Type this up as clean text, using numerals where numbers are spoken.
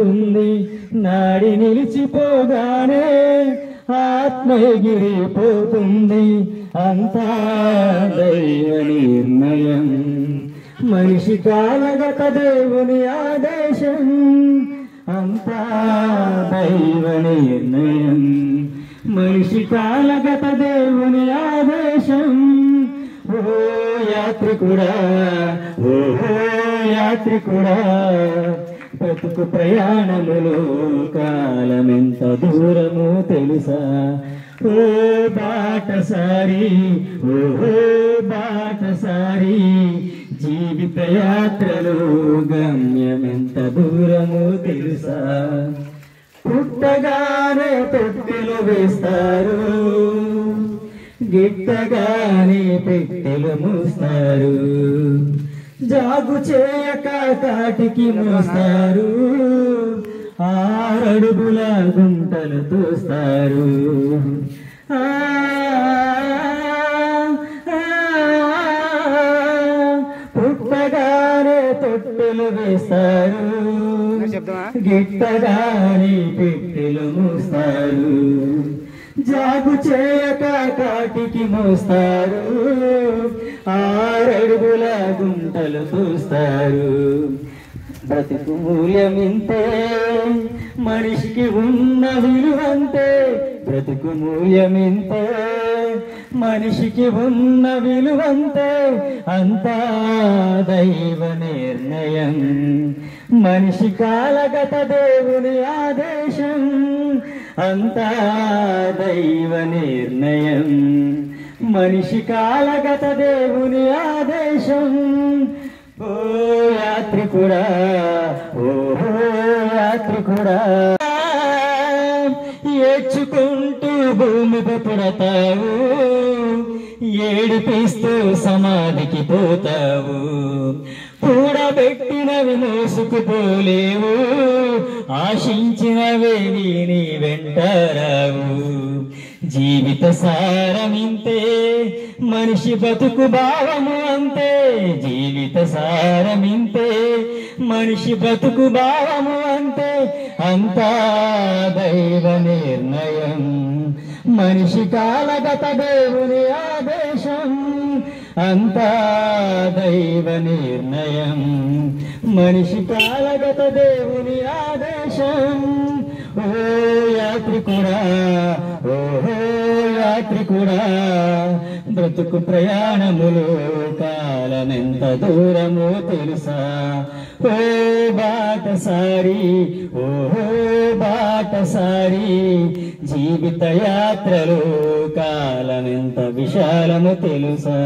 ఆగుతుంది, నాడి నిలిచిపోగానే ఆత్మ ఎగిరిపోతుంది. అంతా దైవ నిర్ణయం, మనిషి కాలగత దేవుని ఆదేశం. అంతా దైవ నిర్ణయం, మనిషి కాలగత దేవుని ఆదేశం. ఓ యాత్రికుడా, ఓ యాత్రికుడా, బ్రతుకు ప్రయాణములో కాలమెంత దూరమో తెలుసా? ఓ బాటసారి, ఓ బాటసారి, జీవిత యాత్రలో గమ్యమెంత దూరమో తెలుసా? పుట్టగానే తొట్టెలు వేస్తారు, గిట్టగానే పెట్టెలు మూస్తారు. జాగు చేయక కాటికి మోస్తారు, 6 అడుగుల గుంటలు తోస్తారు. పుట్టగానే తొట్టెలు వేస్తారు, గిట్టగానే పెట్టెలు మూస్తారు. జాగు చేయక కాటికి మోస్తారు, 6 అడుగుల గుంటలు తోస్తారు. బ్రతుకు మూల్యమింతే, మనిషికి ఉన్న విలువంతే. బ్రతుకు మూల్యమింతే, మనిషికి ఉన్న విలువంతే. అంతా దైవ నిర్ణయం, మనిషి కాలగత దేవుని ఆదేశం. అంతా దైవ నిర్ణయం, మనిషి కాలగత దేవుని ఆదేశం. ఓ యాత్రికుడా, ఓ యాత్రికుడా, ఏడ్చుకుంటూ భూమిపై పడతావు, ఏడిపిస్తూ సమాధికి పోతావు. కూడబెట్టినవి మోసుకుపోలేవు, ఆశించినవే నీ వెంటరావు. జీవిత సారమింతే, మనిషి బతుకు భావము అంతే. జీవిత సారమింతే, మనిషి బతుకు భావము అంతే. అంతా దైవ నిర్ణయం, మనిషి కాలగత దేవుని ఆదేశం. అంతా దైవ నిర్ణయం, మనిషి కాలగత దేవుని ఆదేశం. ఓ యాత్రికుడా, ఓ యాత్రికుడా, బ్రతుకు ప్రయాణములో కాలమెంత దూరమో తెలుసా? ఓ బాటసారి, ఓ బాటసారి, జీవిత యాత్రలో కాలమెంత విశాలమో తెలుసా?